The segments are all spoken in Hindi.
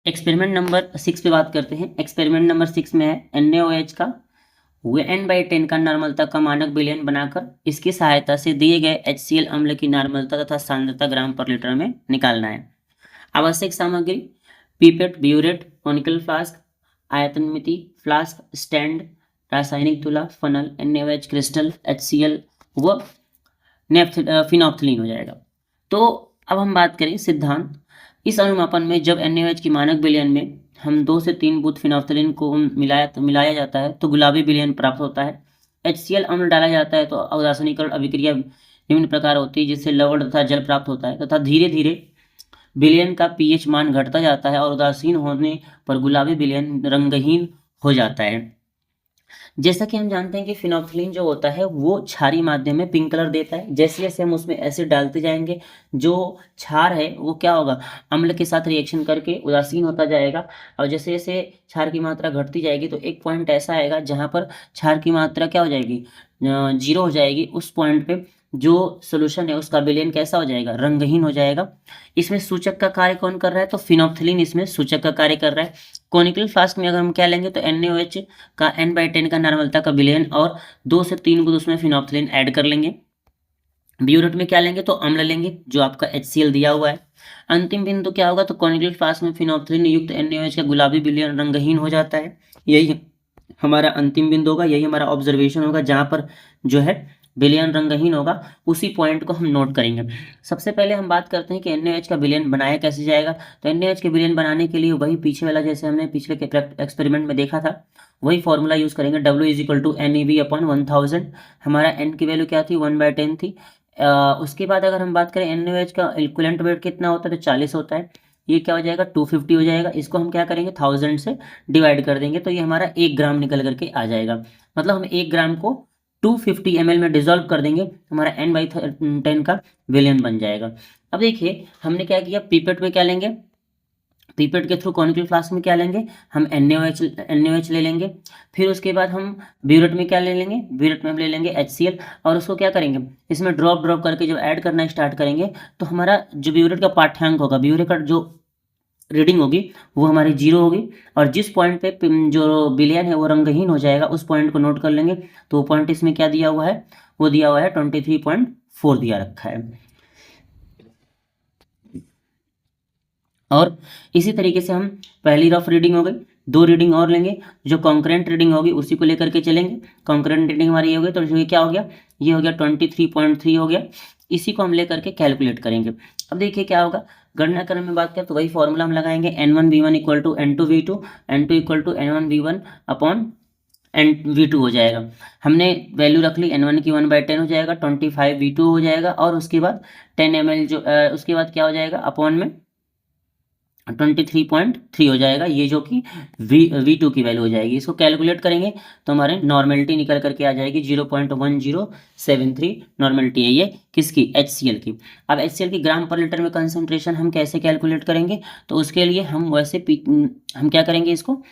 एक्सपेरिमेंट नंबर 6 पे बात करते हैं। एक्सपेरिमेंट नंबर 6 में है NaOH का n/10 का नॉर्मलता का मानक विलयन बनाकर इसकी सहायता से दिए गए HCl अम्ल की नॉर्मलता तथा सांद्रता ग्राम पर लीटर में निकालना है। आवश्यक सामग्री पीपेट, ब्यूरेट, कॉनिकल फ्लास्क, आयतन मिति, फ्लास्क, स्टैंड, रासायनिक तुला, फनल, NaOH क्रिस्टल, HCl व फिनोप्थलीन हो जाएगा। तो अब हम बात करें सिद्धांत। इस अनुमापन में जब NaOH की मानक विलयन में हम 2 से 3 बूंद फिनोप्थलीन को मिलाया जाता है तो गुलाबी विलयन प्राप्त होता है। HCl अम्ल डाला जाता है तो औदासीनीकरण अभिक्रिया निम्न प्रकार होती है, जिससे लवण तथा जल प्राप्त होता है तथा धीरे धीरे विलयन का pH मान घटता जाता है और उदासीन होने पर गुलाबी विलयन रंगहीन हो जाता है। जैसा कि हम जानते हैं कि फिनोप्थलीन जो होता है वो क्षारीय माध्यम में पिंक कलर देता है। जैसे जैसे हम उसमें एसिड डालते जाएंगे जो क्षार है वो क्या होगा, अम्ल के साथ रिएक्शन करके उदासीन होता जाएगा। और जैसे जैसे क्षार की मात्रा घटती जाएगी तो एक पॉइंट ऐसा आएगा जहाँ पर क्षार की मात्रा क्या हो जाएगी, 0 हो जाएगी। उस पॉइंट पे जो सोल्यूशन है उसका विलयन कैसा हो जाएगा, रंगहीन हो जाएगा। इसमें सूचक का कार्य कौन कर रहा है, तो फिनोप्थलीन इसमें सूचक का कार्य कर रहा है। कॉनिकल फ्लास्क में अगर हम क्या लेंगे तो NaOH का n/10 का नॉर्मलता का विलयन और 2 से 3 बूंद उसमें फिनोप्थलीन ऐड कर लेंगे। ब्यूरेट में क्या लेंगे तो अम्ल लेंगे जो आपका HCl दिया हुआ है। अंतिम बिंदु क्या होगा, तो कॉनिकल फ्लास्क में फिनोप्थलीन युक्त NaOH का गुलाबी विलयन रंगहीन हो जाता है। यही हमारा अंतिम बिंदु होगा, यही हमारा ऑब्जर्वेशन होगा। जहाँ पर जो है विलयन रंगहीन होगा उसी पॉइंट को हम नोट करेंगे। सबसे पहले हम बात करते हैं कि NaOH का विलयन बनाया कैसे जाएगा। तो NaOH के विलयन बनाने के लिए वही पीछे वाला जैसे हमने पिछले के एक्सपेरिमेंट में देखा था वही फॉर्मूला यूज करेंगे। W = NeV/1000। हमारा n की वैल्यू क्या थी, 1/10 थी। उसके बाद अगर हम बात करें NaOH का इक्विवेलेंट वेट कितना होता है, तो 40 होता है। ये क्या हो जाएगा, 250 हो जाएगा। इसको हम क्या करेंगे, 1000 से डिवाइड कर देंगे तो ये हमारा 1 ग्राम निकल करके आ जाएगा। मतलब हम 1 ग्राम को 250 ml में डिजोल्व कर देंगे, हमारा n/10 का विलयन बन जाएगा। अब देखिए हमने क्या किया, पीपेट में क्या लेंगे, पीपेट के थ्रू कॉनिकल फ्लास्क में क्या लेंगे, हम NaOH ले लेंगे। फिर उसके बाद हम ब्यूरेट में क्या ले लेंगे, ब्यूरेट में हम ले लेंगे HCl और उसको क्या करेंगे, इसमें ड्रॉप करके जब ऐड करना स्टार्ट करेंगे तो हमारा जो ब्यूरेट का पाठ्यांक होगा, ब्यूरेट का जो रीडिंग होगी वो हमारी 0 होगी। और जिस पॉइंट पे जो विलयन है वो रंगहीन हो जाएगा उस पॉइंट को नोट कर लेंगे। तो वो पॉइंट इसमें क्या दिया हुआ है, वो दिया हुआ है 23.4 दिया रखा है। और इसी तरीके से हम पहली रफ रीडिंग हो गई, 2 रीडिंग और लेंगे, जो कॉन्करेंट रीडिंग होगी उसी को लेकर के चलेंगे। कॉन्करेंट रीडिंग हमारी ये हो गई, तो ये क्या हो गया, ये हो गया 23.3 हो गया। इसी को हम लेकर के कैलकुलेट करेंगे। अब देखिए क्या होगा, गणना करने में बात करें तो वही फॉर्मूला हम लगाएंगे, N1V1 = N2V2, N2 = N1V1/V2 हो जाएगा। हमने वैल्यू रख ली, N1 की 1/10 हो जाएगा, 25V2 हो जाएगा। और उसके बाद 10 ml जो उसके बाद क्या हो जाएगा, अपॉन में 23.3 हो जाएगा, ये जो कि V2 की वैल्यू हो जाएगी। इसको कैलकुलेट करेंगे तो हमारे नॉर्मेलिटी निकल करके आ जाएगी 0.1073 नॉर्मेलिटी है ये किसकी, HCl की। अब HCl की ग्राम पर लीटर में कंसंट्रेशन हम कैसे कैलकुलेट करेंगे, तो उसके लिए हम वैसे हम क्या करेंगे, इसको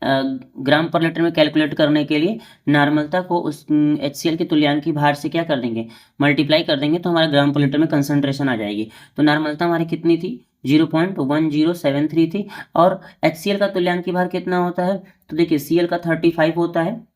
ग्राम पर लीटर में कैलकुलेट करने के लिए नॉर्मलता को उस HCl के तुल्यांकी भार से क्या कर देंगे, मल्टीप्लाई कर देंगे तो हमारा ग्राम पर लीटर में कंसंट्रेशन आ जाएगी। तो नॉर्मलता हमारी कितनी थी, 0.1073 थी। और HCl का तुल्यांकी भार कितना होता है, तो देखिए Cl का 35 होता है,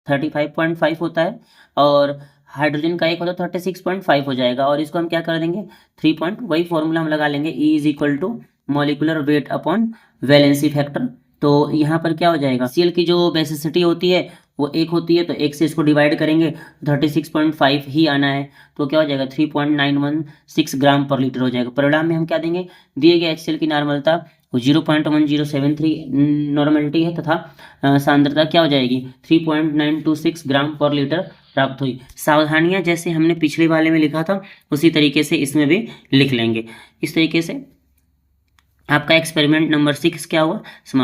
35.5 होता है। और हाइड्रोजन का एक होता है 36.5 हो जाएगा। और इसको हम क्या कर देंगे, 3 पॉइंट, वही फॉर्मूला हम लगा लेंगे, E = molecular weight upon valency factor. तो यहाँ पर क्या हो जाएगा, Cl की जो बेसिसिटी होती है वो 1 होती है, तो 1 से इसको डिवाइड करेंगे 36.5 ही आना है। तो क्या हो जाएगा, 3.916 ग्राम पर लीटर हो जाएगा। परिणाम में हम क्या देंगे, दिए गए HCl की नॉर्मलता 0.1073 नॉर्मलिटी है तथा सांद्रता क्या हो जाएगी, 3.926 ग्राम पर लीटर प्राप्त हुई। सावधानियां जैसे हमने पिछले वाले में लिखा था उसी तरीके से इसमें भी लिख लेंगे। इस तरीके से आपका एक्सपेरिमेंट नंबर 6 क्या हुआ, समाप्त।